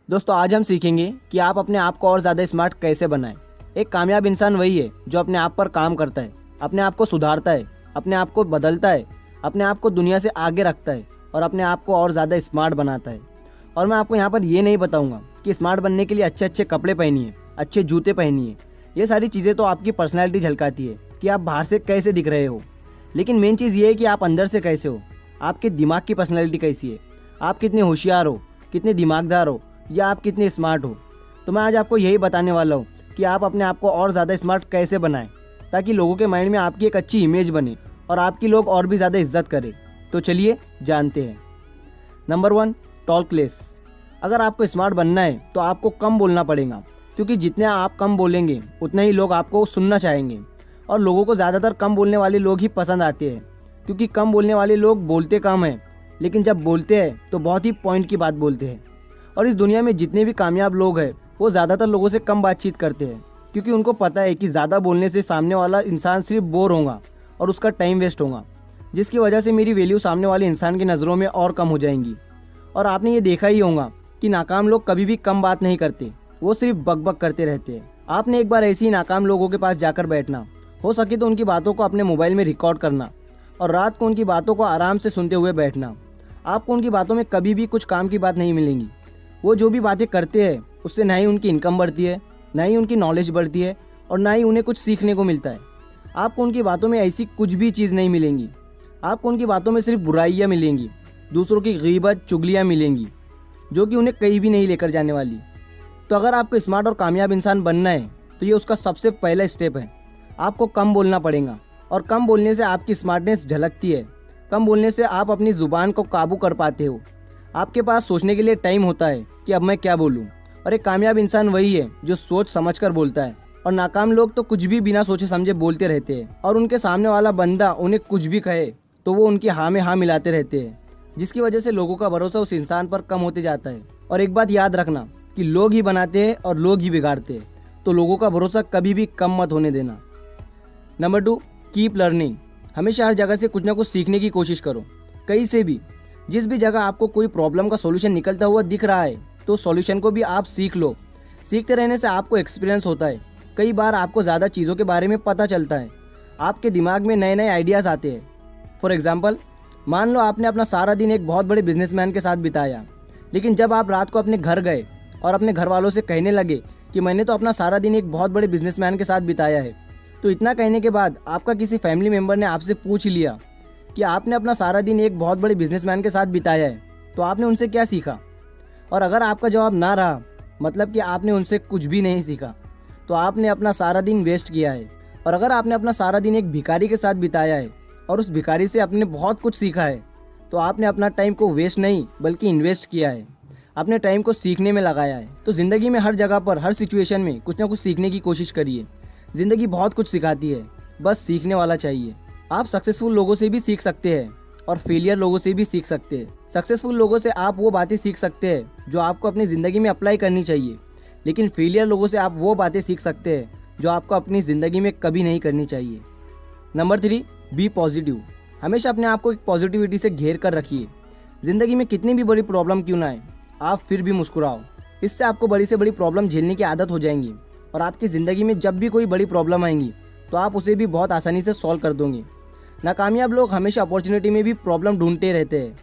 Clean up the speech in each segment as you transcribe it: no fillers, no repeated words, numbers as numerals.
दोस्तों आज हम सीखेंगे कि आप अपने आप को और ज़्यादा स्मार्ट कैसे बनाएं। एक कामयाब इंसान वही है जो अपने आप पर काम करता है, अपने आप को सुधारता है, अपने आप को बदलता है, अपने आप को दुनिया से आगे रखता है और अपने आप को और ज़्यादा स्मार्ट बनाता है। और मैं आपको यहाँ पर ये नहीं बताऊँगा कि स्मार्ट बनने के लिए अच्छे अच्छे कपड़े पहनिए, अच्छे जूते पहनिए। ये सारी चीज़ें तो आपकी पर्सनैलिटी झलकाती है कि आप बाहर से कैसे दिख रहे हो, लेकिन मेन चीज़ ये है कि आप अंदर से कैसे हो, आपके दिमाग की पर्सनैलिटी कैसी है, आप कितने होशियार हो, कितने दिमागदार हो या आप कितने स्मार्ट हो। तो मैं आज आपको यही बताने वाला हूँ कि आप अपने आप को और ज़्यादा स्मार्ट कैसे बनाएं, ताकि लोगों के माइंड में आपकी एक अच्छी इमेज बने और आपकी लोग और भी ज़्यादा इज्जत करें। तो चलिए जानते हैं। Number 1, talk less. अगर आपको स्मार्ट बनना है तो आपको कम बोलना पड़ेगा, क्योंकि जितने आप कम बोलेंगे उतने ही लोग आपको सुनना चाहेंगे। और लोगों को ज़्यादातर कम बोलने वाले लोग ही पसंद आते हैं, क्योंकि कम बोलने वाले लोग बोलते कम हैं, लेकिन जब बोलते हैं तो बहुत ही पॉइंट की बात बोलते हैं। और इस दुनिया में जितने भी कामयाब लोग हैं वो ज़्यादातर लोगों से कम बातचीत करते हैं, क्योंकि उनको पता है कि ज़्यादा बोलने से सामने वाला इंसान सिर्फ बोर होगा और उसका टाइम वेस्ट होगा, जिसकी वजह से मेरी वैल्यू सामने वाले इंसान की नज़रों में और कम हो जाएंगी। और आपने ये देखा ही होगा कि नाकाम लोग कभी भी कम बात नहीं करते, वो सिर्फ बकबक करते रहते हैं। आपने एक बार ऐसे ही नाकाम लोगों के पास जाकर बैठना, हो सके तो उनकी बातों को अपने मोबाइल में रिकॉर्ड करना और रात को उनकी बातों को आराम से सुनते हुए बैठना। आपको उनकी बातों में कभी भी कुछ काम की बात नहीं मिलेंगी। वो जो भी बातें करते हैं उससे ना ही उनकी इनकम बढ़ती है, ना ही उनकी नॉलेज बढ़ती है और ना ही उन्हें कुछ सीखने को मिलता है। आपको उनकी बातों में ऐसी कुछ भी चीज़ नहीं मिलेंगी। आपको उनकी बातों में सिर्फ बुराइयाँ मिलेंगी, दूसरों की गीबत चुगलियाँ मिलेंगी, जो कि उन्हें कहीं भी नहीं लेकर जाने वाली। तो अगर आपको स्मार्ट और कामयाब इंसान बनना है तो ये उसका सबसे पहला स्टेप है। आपको कम बोलना पड़ेगा, और कम बोलने से आपकी स्मार्टनेस झलकती है। कम बोलने से आप अपनी ज़ुबान को काबू कर पाते हो। आपके पास सोचने के लिए टाइम होता है कि अब मैं क्या बोलूं। और एक कामयाब इंसान वही है जो सोच समझकर बोलता है। और नाकाम लोग तो कुछ भी बिना सोचे समझे बोलते रहते हैं, और उनके सामने वाला बंदा उन्हें कुछ भी कहे तो वो उनकी हाँ में हाँ मिलाते रहते हैं, जिसकी वजह से लोगों का भरोसा उस इंसान पर कम होते जाता है। और एक बात याद रखना कि लोग ही बनाते हैं और लोग ही बिगाड़ते हैं, तो लोगों का भरोसा कभी भी कम मत होने देना। Number 2, keep learning. हमेशा हर जगह से कुछ ना कुछ सीखने की कोशिश करो, कहीं से भी। जिस भी जगह आपको कोई प्रॉब्लम का सॉल्यूशन निकलता हुआ दिख रहा है तो सॉल्यूशन को भी आप सीख लो। सीखते रहने से आपको एक्सपीरियंस होता है। कई बार आपको ज़्यादा चीज़ों के बारे में पता चलता है, आपके दिमाग में नए नए आइडियाज़ आते हैं। फॉर एग्जाम्पल, मान लो आपने अपना सारा दिन एक बहुत बड़े बिजनेसमैन के साथ बिताया, लेकिन जब आप रात को अपने घर गए और अपने घर वालों से कहने लगे कि मैंने तो अपना सारा दिन एक बहुत बड़े बिजनेसमैन के साथ बिताया है, तो इतना कहने के बाद आपका किसी फैमिली मेम्बर ने आपसे पूछ लिया कि आपने अपना सारा दिन एक बहुत बड़े बिजनेसमैन के साथ बिताया है, तो आपने उनसे क्या सीखा? और अगर आपका जवाब ना रहा, मतलब कि आपने उनसे कुछ भी नहीं सीखा, तो आपने अपना सारा दिन वेस्ट किया है। और अगर आपने अपना सारा दिन एक भिखारी के साथ बिताया है और उस भिखारी से आपने बहुत कुछ सीखा है, तो आपने अपना टाइम को वेस्ट नहीं बल्कि इन्वेस्ट किया है, अपने टाइम को सीखने में लगाया है। तो ज़िंदगी में हर जगह पर, हर सिचुएशन में कुछ ना कुछ सीखने की कोशिश करिए। ज़िंदगी बहुत कुछ सिखाती है, बस सीखने वाला चाहिए। आप सक्सेसफुल लोगों से भी सीख सकते हैं और फेलियर लोगों से भी सीख सकते हैं। सक्सेसफुल लोगों से आप वो बातें सीख सकते हैं जो आपको अपनी ज़िंदगी में अप्लाई करनी चाहिए, लेकिन फेलियर लोगों से आप वो बातें सीख सकते हैं जो आपको अपनी ज़िंदगी में कभी नहीं करनी चाहिए। Number 3, be positive. हमेशा अपने आप को एक पॉजिटिविटी से घेर कर रखिए। ज़िंदगी में कितनी भी बड़ी प्रॉब्लम क्यों ना आए, आप फिर भी मुस्कुराओ। इससे आपको बड़ी से बड़ी प्रॉब्लम झेलने की आदत हो जाएंगी, और आपकी ज़िंदगी में जब भी कोई बड़ी प्रॉब्लम आएंगी तो आप उसे भी बहुत आसानी से सॉल्व कर दोगे। नाकामयाब लोग हमेशा अपॉर्चुनिटी में भी प्रॉब्लम ढूंढते रहते हैं,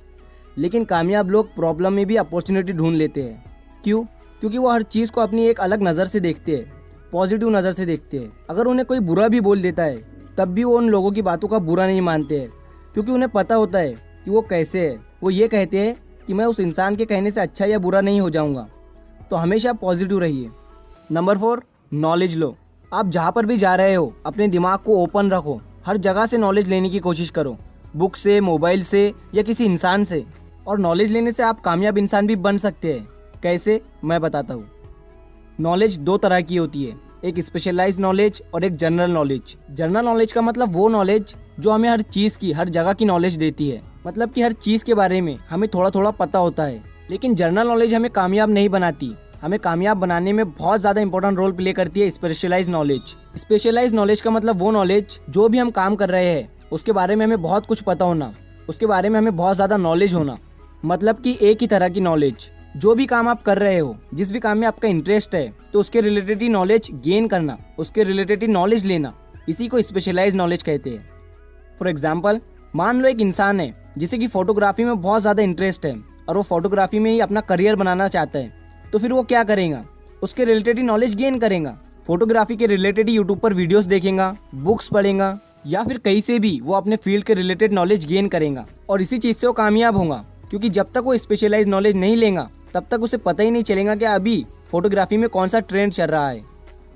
लेकिन कामयाब लोग प्रॉब्लम में भी अपॉर्चुनिटी ढूंढ लेते हैं। क्यों? क्योंकि वो हर चीज़ को अपनी एक अलग नज़र से देखते हैं, पॉजिटिव नज़र से देखते हैं। अगर उन्हें कोई बुरा भी बोल देता है तब भी वो उन लोगों की बातों का बुरा नहीं मानते हैं, क्योंकि उन्हें पता होता है कि वो कैसे है। वो ये कहते हैं कि मैं उस इंसान के कहने से अच्छा या बुरा नहीं हो जाऊँगा। तो हमेशा पॉजिटिव रहिए। नंबर 4, नॉलेज लो। आप जहाँ पर भी जा रहे हो अपने दिमाग को ओपन रखो, हर जगह से नॉलेज लेने की कोशिश करो, बुक से, मोबाइल से या किसी इंसान से। और नॉलेज लेने से आप कामयाब इंसान भी बन सकते हैं। कैसे, मैं बताता हूँ। नॉलेज 2 तरह की होती है, एक स्पेशलाइज्ड नॉलेज और एक जनरल नॉलेज। जनरल नॉलेज का मतलब वो नॉलेज जो हमें हर चीज़ की, हर जगह की नॉलेज देती है, मतलब कि हर चीज़ के बारे में हमें थोड़ा थोड़ा पता होता है। लेकिन जनरल नॉलेज हमें कामयाब नहीं बनाती। हमें कामयाब बनाने में बहुत ज़्यादा इंपॉर्टेंट रोल प्ले करती है स्पेशलाइज्ड नॉलेज। स्पेशलाइज्ड नॉलेज का मतलब वो नॉलेज जो भी हम काम कर रहे हैं उसके बारे में हमें बहुत कुछ पता होना, उसके बारे में हमें बहुत ज़्यादा नॉलेज होना। मतलब कि एक ही तरह की नॉलेज, जो भी काम आप कर रहे हो, जिस भी काम में आपका इंटरेस्ट है, तो उसके रिलेटेड नॉलेज गेन करना, उसके रिलेटेड नॉलेज लेना, इसी को स्पेशलाइज नॉलेज कहते हैं। फॉर एग्जाम्पल, मान लो एक इंसान है जिसे कि फोटोग्राफी में बहुत ज़्यादा इंटरेस्ट है और वो फोटोग्राफी में ही अपना करियर बनाना चाहता है, तो फिर वो क्या करेगा, उसके रिलेटेड नॉलेज गेन करेगा, फोटोग्राफी के रिलेटेड यूट्यूब पर वीडियोस देखेगा, बुक्स पढ़ेगा, या फिर कहीं से भी वो अपने फील्ड के रिलेटेड नॉलेज गेन करेगा और इसी चीज़ से वो कामयाब होगा। क्योंकि जब तक वो स्पेशलाइज नॉलेज नहीं लेगा तब तक उसे पता ही नहीं चलेगा कि अभी फोटोग्राफी में कौन सा ट्रेंड चल रहा है।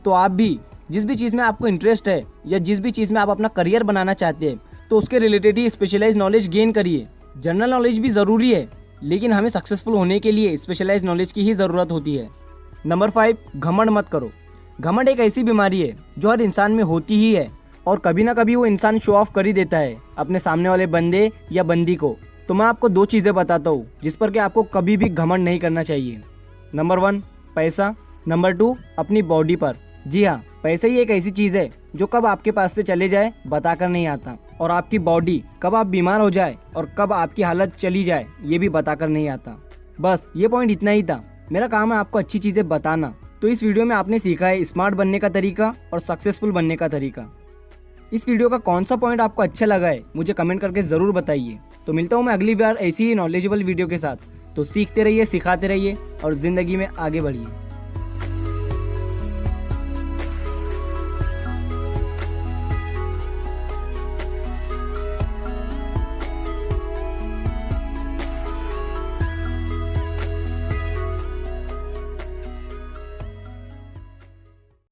तो आप भी जिस भी चीज़ में आपको इंटरेस्ट है या जिस भी चीज़ में आप अपना करियर बनाना चाहते हैं, तो उसके रिलेटेड ही स्पेशलाइज नॉलेज गेन करिए। जनरल नॉलेज भी ज़रूरी है, लेकिन हमें सक्सेसफुल होने के लिए स्पेशलाइज नॉलेज की ही ज़रूरत होती है। नंबर 5, घमंड मत करो। घमंड एक ऐसी बीमारी है जो हर इंसान में होती ही है और कभी ना कभी वो इंसान शो ऑफ कर ही देता है अपने सामने वाले बंदे या बंदी को। तो मैं आपको 2 चीज़ें बताता हूँ जिस पर कि आपको कभी भी घमंड नहीं करना चाहिए। नंबर 1, पैसा। नंबर 2, अपनी बॉडी पर। जी हाँ, पैसा ही एक ऐसी चीज़ है जो कब आपके पास से चले जाए बताकर नहीं आता, और आपकी बॉडी कब आप बीमार हो जाए और कब आपकी हालत चली जाए ये भी बताकर नहीं आता। बस ये पॉइंट इतना ही था। मेरा काम है आपको अच्छी चीज़ें बताना। तो इस वीडियो में आपने सीखा है स्मार्ट बनने का तरीका और सक्सेसफुल बनने का तरीका। इस वीडियो का कौन सा पॉइंट आपको अच्छा लगा है मुझे कमेंट करके ज़रूर बताइए। तो मिलता हूँ मैं अगली बार ऐसी ही नॉलेजेबल वीडियो के साथ। तो सीखते रहिए, सिखाते रहिए और ज़िंदगी में आगे बढ़िए।